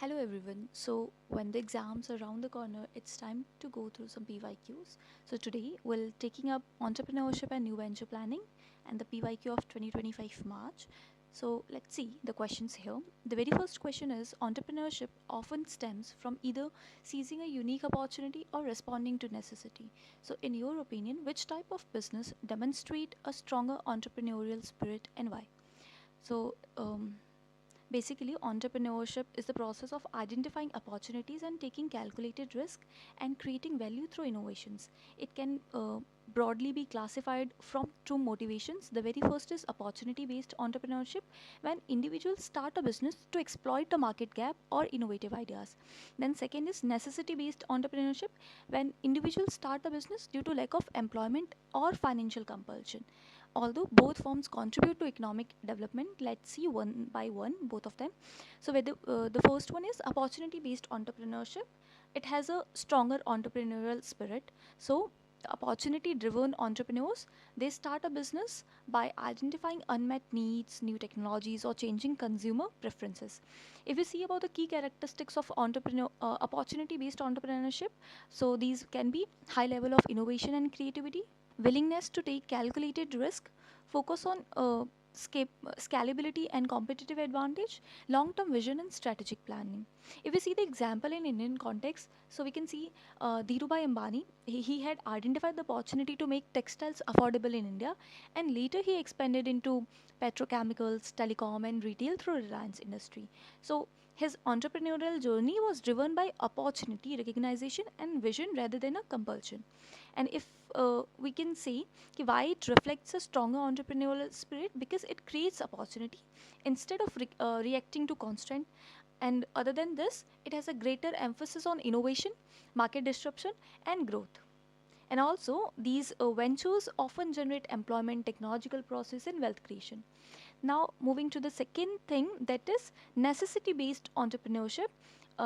Hello everyone. So when the exams are around the corner, it's time to go through some PYQs. So today we'll taking up entrepreneurship and new venture planning and the PYQ of 2025 March. So let's see the questions here. The very first question is entrepreneurship often stems from either seizing a unique opportunity or responding to necessity. So in your opinion, which type of business demonstrate a stronger entrepreneurial spirit and why? So basically, entrepreneurship is the process of identifying opportunities and taking calculated risk and creating value through innovations. It can broadly be classified from two motivations. The very first is opportunity based entrepreneurship, when individuals start a business to exploit a market gap or innovative ideas. Then, second is necessity based entrepreneurship, when individuals start a business due to lack of employment or financial compulsion. Although both forms contribute to economic development, let's see one by one both of them. So whether the first one is opportunity based entrepreneurship, it has a stronger entrepreneurial spirit. So opportunity driven entrepreneurs, they start a business by identifying unmet needs, new technologies, or changing consumer preferences. If you see about the key characteristics of entrepreneur opportunity based entrepreneurship, so these can be high level of innovation and creativity, willingness to take calculated risk, focus on scalability and competitive advantage, long-term vision and strategic planning. If we see the example in Indian context, so we can see Dhirubhai Ambani, he had identified the opportunity to make textiles affordable in India, and later he expanded into petrochemicals, telecom and retail through Reliance industry. So his entrepreneurial journey was driven by opportunity, recognition and vision rather than a compulsion. And if we can say why it reflects a stronger entrepreneurial spirit, because it creates opportunity instead of reacting to constraint. And other than this, it has a greater emphasis on innovation, market disruption and growth. And also these ventures often generate employment, technological process and wealth creation. Now, moving to the second thing, that is necessity based entrepreneurship.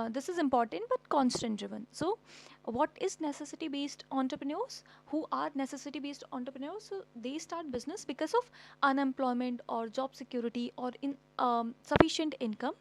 This is important but constant driven. So, what is necessity based entrepreneurs? Who are necessity based entrepreneurs? So, they start business because of unemployment or job security or in sufficient income.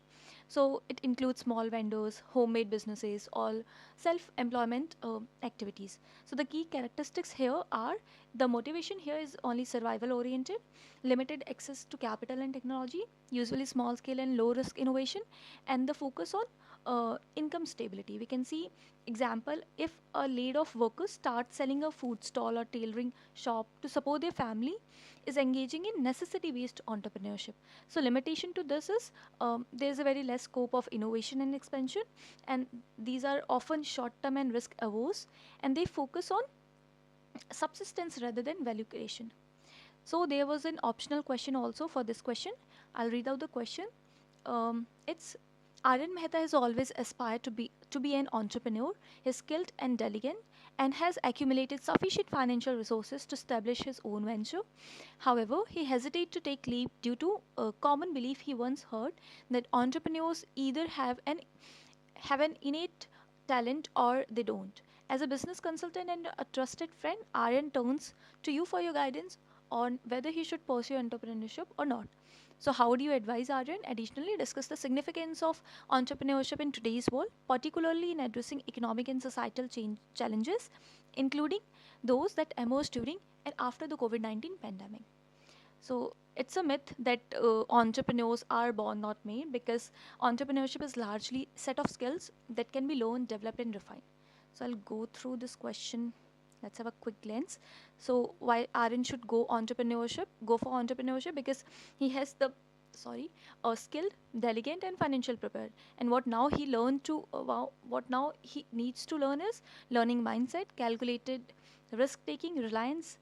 So, it includes small vendors, homemade businesses, all self employment activities. So, the key characteristics here are the motivation here is only survival oriented, limited access to capital and technology, usually small scale and low risk innovation, and the focus on income stability. We can see example, if a laid off worker starts selling a food stall or tailoring shop to support their family, is engaging in necessity based entrepreneurship. So limitation to this is there is a very less scope of innovation and expansion, and these are often short term and risk averse, and they focus on subsistence rather than value creation. So there was an optional question also for this question. I'll read out the question. It's Aryan Mehta has always aspired to be an entrepreneur. He's skilled and diligent and has accumulated sufficient financial resources to establish his own venture. However, he hesitates to take leap due to a common belief he once heard that entrepreneurs either have an innate talent or they don't. As a business consultant and a trusted friend, Aryan turns to you for your guidance on whether he should pursue entrepreneurship or not. So, how do you advise Aryan? Additionally, discuss the significance of entrepreneurship in today's world, particularly in addressing economic and societal change challenges, including those that emerged during and after the COVID-19 pandemic. So it's a myth that entrepreneurs are born not made, because entrepreneurship is largely set of skills that can be learned, developed and refined. So I'll go through this question. Let's have a quick glance. So why Aaron should go for entrepreneurship, because he has the skilled, delegate and financial prepared. And what now he learned to what now he needs to learn is learning mindset, calculated risk taking, reliance,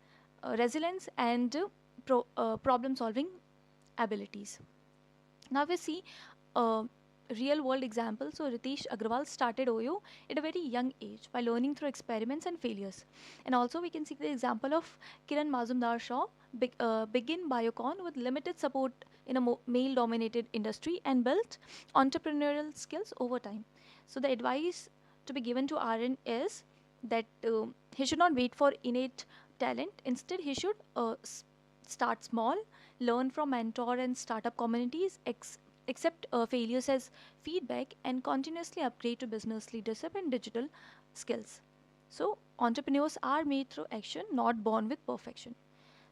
resilience and problem solving abilities. Now we see a real world example. So Ritesh Agrawal started OYO at a very young age by learning through experiments and failures. And also we can see the example of Kiran Mazumdar Shaw begin Biocon with limited support in a male dominated industry and built entrepreneurial skills over time. So the advice to be given to Aaron is that he should not wait for innate talent. Instead, he should start small, learn from mentor and startup communities, accept failures as feedback, and continuously upgrade to business leadership and digital skills. So, entrepreneurs are made through action, not born with perfection.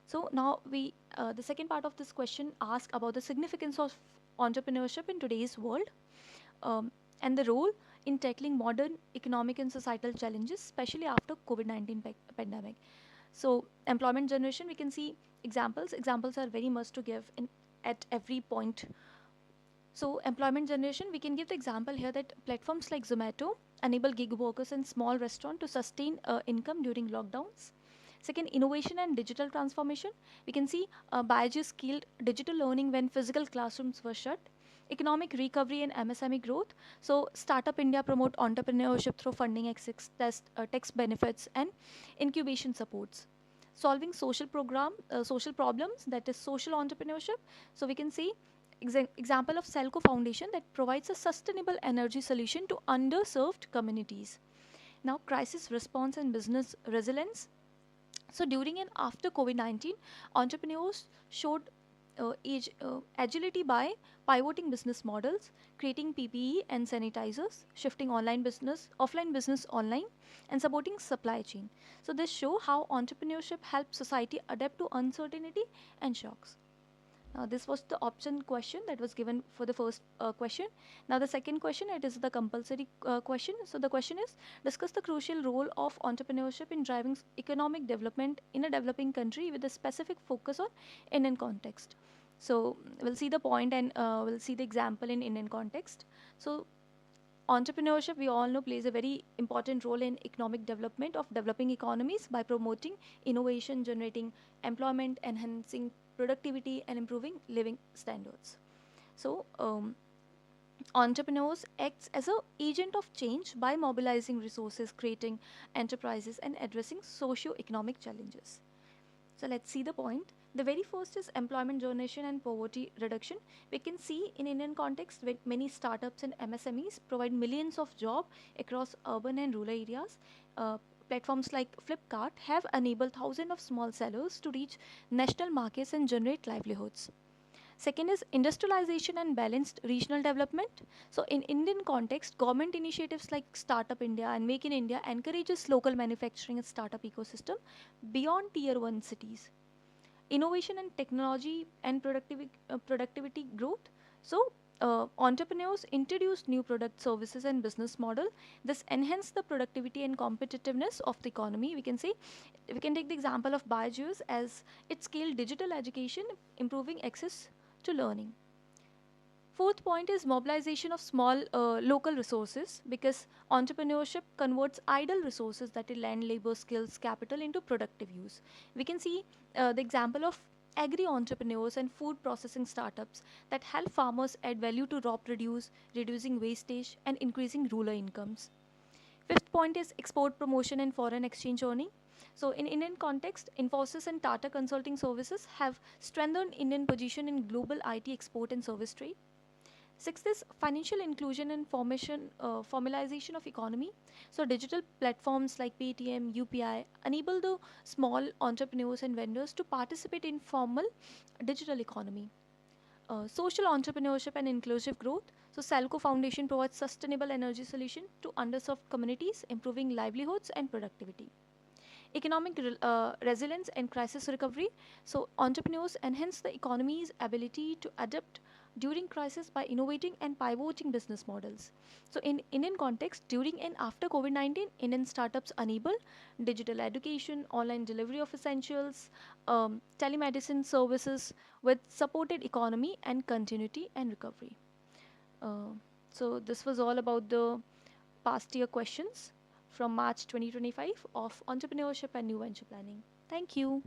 So now the second part of this question asks about the significance of entrepreneurship in today's world, um, and the role in tackling modern economic and societal challenges, especially after COVID-19 pandemic. So employment generation, we can see examples. Examples are very much to give in at every point. So employment generation, we can give the example here that platforms like Zomato enable gig workers and small restaurant to sustain income during lockdowns. Second, innovation and digital transformation. We can see Biology scaled digital learning when physical classrooms were shut. Economic recovery and MSME growth. So, Startup India promote entrepreneurship through funding access, tax benefits, and incubation supports. Solving social problems, that is social entrepreneurship. So, we can see example of Selco Foundation that provides a sustainable energy solution to underserved communities. Now, crisis response and business resilience. So during and after COVID-19, entrepreneurs showed agility by pivoting business models, creating PPE and sanitizers, shifting offline business online, and supporting supply chain. So this show how entrepreneurship helps society adapt to uncertainty and shocks. This was the option question that was given for the first question. Now the second question, it is the compulsory question. So the question is, discuss the crucial role of entrepreneurship in driving economic development in a developing country with a specific focus on Indian context. So we'll see the point and we'll see the example in Indian context. So entrepreneurship, we all know, plays a very important role in economic development of developing economies by promoting innovation, generating employment, enhancing productivity, and improving living standards. So entrepreneurs acts as a agent of change by mobilizing resources, creating enterprises, and addressing socio-economic challenges. So let's see the point. The very first is employment generation and poverty reduction. We can see in Indian context with many startups and MSMEs provide millions of jobs across urban and rural areas. Platforms like Flipkart have enabled thousands of small sellers to reach national markets and generate livelihoods. Second is industrialization and balanced regional development. So in Indian context, government initiatives like Startup India and Make in India encourages local manufacturing and startup ecosystem beyond tier 1 cities. Innovation and technology and productivity growth. So entrepreneurs introduce new product services and business model. This enhance the productivity and competitiveness of the economy. We can take the example of Byju's as it scaled digital education, improving access to learning. Fourth point is mobilization of small local resources, because entrepreneurship converts idle resources, that is land, labor, skills, capital, into productive use. We can see the example of agri entrepreneurs and food processing startups that help farmers add value to raw produce, reducing wastage and increasing rural incomes. Fifth point is export promotion and foreign exchange earning. So in Indian context, Infosys and Tata Consulting Services have strengthened Indian position in global IT export and service trade. Sixth is financial inclusion and formalization of economy. So digital platforms like Paytm, UPI enable the small entrepreneurs and vendors to participate in formal digital economy. Social entrepreneurship and inclusive growth. So Salco Foundation provides sustainable energy solution to underserved communities, improving livelihoods and productivity. Economic resilience and crisis recovery. So entrepreneurs enhance the economy's ability to adapt during crisis by innovating and pivoting business models. So in Indian context, during and after COVID-19, Indian startups enable digital education, online delivery of essentials, telemedicine services with supported economy and continuity and recovery. Uh, so this was all about the past year questions from March 2025 of entrepreneurship and new venture planning. Thank you.